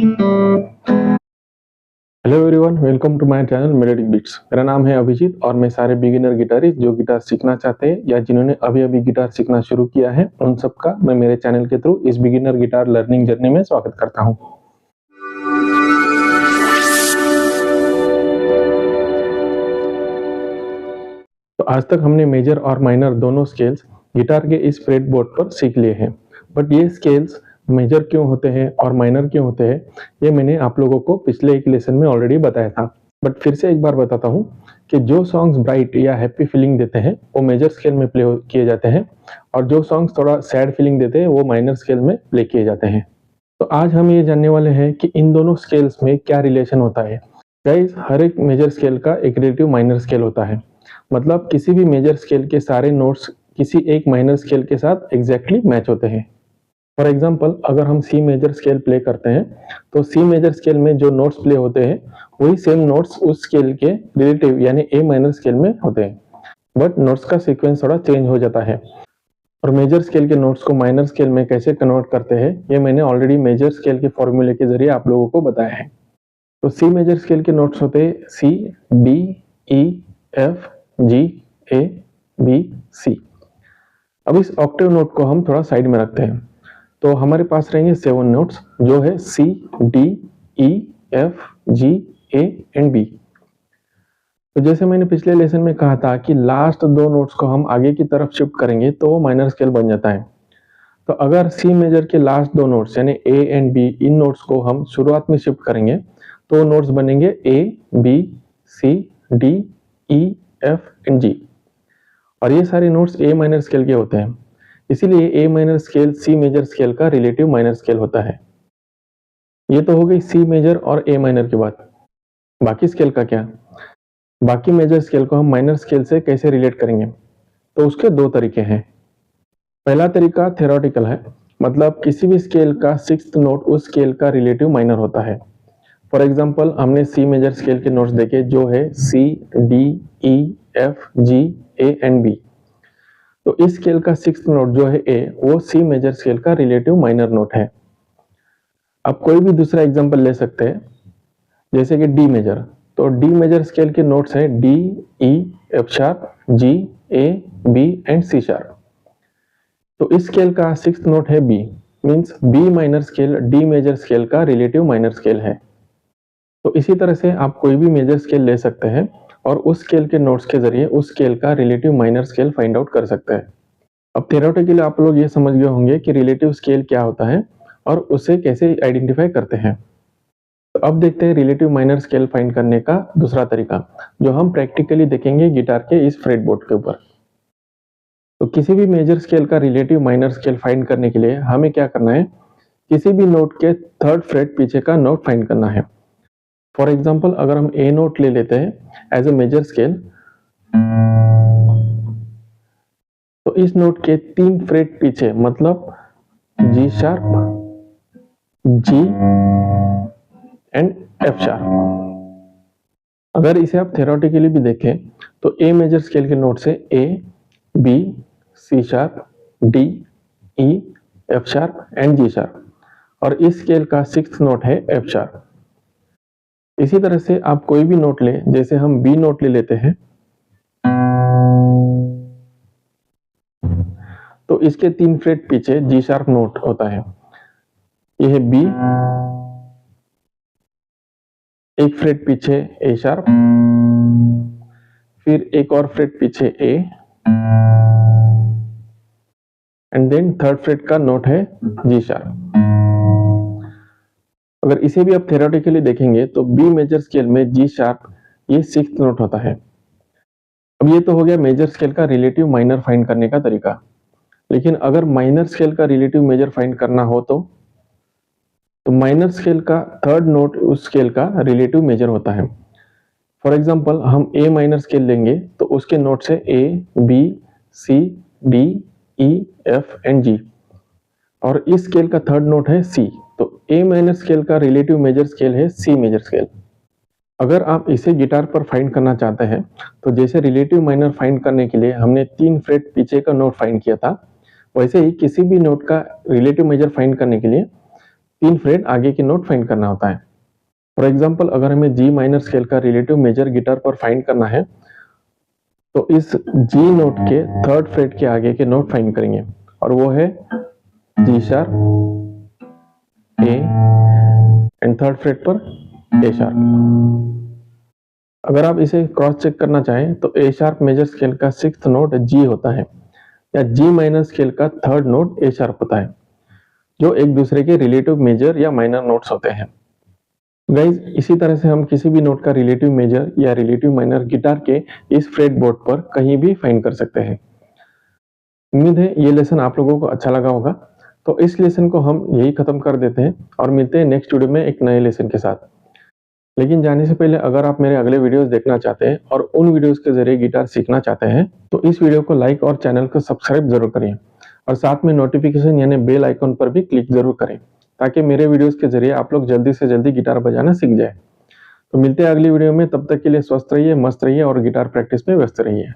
Hello everyone, welcome to my channel melodic beats. मेरा नाम है अभिजीत और मैं सारे बिगिनर गिटारिस्ट जो गिटार सीखना चाहते हैं या जिन्होंने अभी गिटार सीखना शुरू किया है उन सबका मैं मेरे चैनल के थ्रू इस बिगिनर गिटार लर्निंग जर्नी में स्वागत करता हूं। तो आज तक हमने मेजर और माइनर दोनों स्केल्स गिटार के इस फ्रेटबोर्ड पर सीख लिए हैं, बट ये स्केल्स मेजर क्यों होते हैं और माइनर क्यों होते हैं ये मैंने आप लोगों को पिछले एक लेसन में ऑलरेडी बताया था। बट फिर से एक बार बताता हूँ कि जो सॉन्ग्स ब्राइट या हैप्पी फीलिंग देते हैं वो मेजर स्केल में प्ले किए जाते हैं और जो सॉन्ग्स थोड़ा सैड फीलिंग देते हैं वो माइनर स्केल में प्ले किए जाते हैं। तो आज हम ये जानने वाले हैं कि इन दोनों स्केल्स में क्या रिलेशन होता है। गाइस, हर एक मेजर स्केल का एक रिलेटिव माइनर स्केल होता है, मतलब किसी भी मेजर स्केल के सारे नोट्स किसी एक माइनर स्केल के साथ एग्जैक्टली मैच होते हैं। फॉर एग्जाम्पल, अगर हम सी मेजर स्केल प्ले करते हैं तो सी मेजर स्केल में जो नोट्स प्ले होते हैं वही सेम नोट्स उस स्केल के रिलेटिव यानी ए माइनर स्केल में होते हैं, बट नोट्स का सीक्वेंस थोड़ा चेंज हो जाता है। और मेजर स्केल के नोट्स को माइनर स्केल में कैसे कन्वर्ट करते हैं ये मैंने ऑलरेडी मेजर स्केल के फॉर्मूले के जरिए आप लोगों को बताया है। तो सी मेजर स्केल के नोट्स होते हैं सी, D, E, F, G, A, B, सी। अब इस ऑक्टेव नोट को हम थोड़ा साइड में रखते हैं, तो हमारे पास रहेंगे 7 नोट्स जो है C, D, E, F, G, A and B. तो जैसे मैंने पिछले लेसन में कहा था कि लास्ट 2 नोट्स को हम आगे की तरफ शिफ्ट करेंगे तो वो माइनर स्केल बन जाता है। तो अगर सी मेजर के लास्ट 2 नोट्स यानी ए एंड बी, इन नोट्स को हम शुरुआत में शिफ्ट करेंगे तो नोट्स बनेंगे A, B, C, D, E, F and G. और ये सारे नोट्स ए माइनर स्केल के होते हैं, इसीलिए A minor scale C major scale का रिलेटिव माइनर स्केल होता है। ये तो हो गई सी मेजर और ए माइनर की बात। बाकी स्केल का क्या? बाकी मेजर स्केल को हम माइनर स्केल से कैसे रिलेट करेंगे? तो उसके 2 तरीके हैं। पहला तरीका थ्योरेटिकल है, मतलब किसी भी स्केल का 6th नोट उस स्केल का रिलेटिव माइनर होता है। फॉर एग्जाम्पल, हमने सी मेजर स्केल के नोट्स देखे जो है C, D, E, F, G, A and B. तो इस स्केल का 6th नोट जो है ए, वो सी मेजर स्केल का रिलेटिव माइनर नोट है। अब कोई भी दूसरा एग्जांपल ले सकते हैं, जैसे कि डी मेजर। तो डी मेजर स्केल के नोट्स हैं D, E, F sharp, G, A, B and C sharp. तो इस स्केल का 6th नोट है B, means B minor scale D major scale का रिलेटिव माइनर स्केल है। तो इसी तरह से आप कोई भी मेजर स्केल ले सकते हैं और उस स्केल के नोट्स के जरिए उस स्केल का relative minor scale find out कर सकते हैं। अब थ्योरेटिकली आप लोग ये समझ गए होंगे कि रिलेटिव स्केल क्या होता है और उसे कैसे आइडेंटिफाई करते हैं। तो अब देखते हैं रिलेटिव माइनर स्केल फाइंड करने का दूसरा तरीका, जो हम प्रैक्टिकली देखेंगे गिटार के इस फ्रेटबोर्ड के ऊपर। तो किसी भी मेजर स्केल का रिलेटिव माइनर स्केल फाइंड करने के लिए हमें क्या करना है, किसी भी नोट के 3rd फ्रेट पीछे का नोट फाइंड करना है। फॉर एग्जाम्पल, अगर हम ए नोट ले लेते हैं एज ए मेजर स्केल, तो इस नोट के 3 फ्रेट पीछे मतलब G sharp, G and F sharp. अगर इसे आप थ्योरेटिकली भी देखें तो ए मेजर स्केल के नोट से A, B, C sharp, D, E, F sharp and G sharp, और इस स्केल का 6th नोट है एफ शार्प। इसी तरह से आप कोई भी नोट ले, जैसे हम बी नोट ले लेते हैं, तो इसके 3 फ्रेट पीछे जी शार्प नोट होता है। यह है बी, एक फ्रेट पीछे ए शार्प, फिर एक और फ्रेट पीछे ए, एंड देन 3rd फ्रेट का नोट है जी शार्प। अगर इसे भी आप थ्योरेटिकली देखेंगे तो बी मेजर स्केल में जी शार्प ये 6th नोट होता है। अब ये तो हो गया मेजर स्केल का रिलेटिव माइनर फाइंड करने का तरीका, लेकिन अगर माइनर स्केल का रिलेटिव मेजर फाइंड करना हो तो माइनर स्केल का 3rd नोट उस स्केल का रिलेटिव मेजर होता है। फॉर एग्जाम्पल, हम ए माइनर स्केल लेंगे तो उसके नोट से A, B, C, D, E, F and G, और इस स्केल का 3rd नोट है सी। तो ए माइनर स्केल का रिलेटिव मेजर स्केल है सी मेजर स्केल। अगर आप इसे गिटार पर फाइंड करना चाहते हैं तो जैसे रिलेटिव माइनर फाइंड करने के लिए हमने 3 फ्रेट पीछे का नोट फाइंड किया था, वैसे ही किसी भी नोट का रिलेटिव मेजर फाइंड करने के लिए 3 फ्रेट आगे की नोट फाइंड करना होता है। फॉर एग्जाम्पल अगर हमें जी माइनर स्केल का रिलेटिव मेजर गिटार पर फाइंड करना है तो इस जी नोट के 3rd फ्रेट के आगे के नोट फाइंड करेंगे और वो है G sharp, A and 3rd freight पर ए शार्प। अगर आप इसे क्रॉस चेक करना चाहें तो ए शार्प मेजर स्केल का 6th नोट जी होता है या जी माइनर स्केल का 3rd नोट ए शार्प होता है, जो एक दूसरे के रिलेटिव मेजर या माइनर नोट्स होते हैं। गाइज इसी तरह से हम किसी भी नोट का रिलेटिव मेजर या रिलेटिव माइनर गिटार के इस फ्रेट बोर्ड पर कहीं भी फाइंड कर सकते हैं। उम्मीद है ये लेसन आप लोगों को अच्छा लगा होगा। तो इस लेसन को हम यही खत्म कर देते हैं और मिलते हैं नेक्स्ट वीडियो में एक नए लेसन के साथ। लेकिन जाने से पहले अगर आप मेरे अगले वीडियोस देखना चाहते हैं और उन वीडियोस के जरिए गिटार सीखना चाहते हैं तो इस वीडियो को लाइक और चैनल को सब्सक्राइब जरूर करें और साथ में नोटिफिकेशन यानी बेल आइकन पर भी क्लिक जरूर करें ताकि मेरे वीडियोस के जरिए आप लोग जल्दी से जल्दी गिटार बजाना सीख जाए। तो मिलते हैं अगली वीडियो में, तब तक के लिए स्वस्थ रहिए, मस्त रहिए और गिटार प्रैक्टिस में व्यस्त रहिए।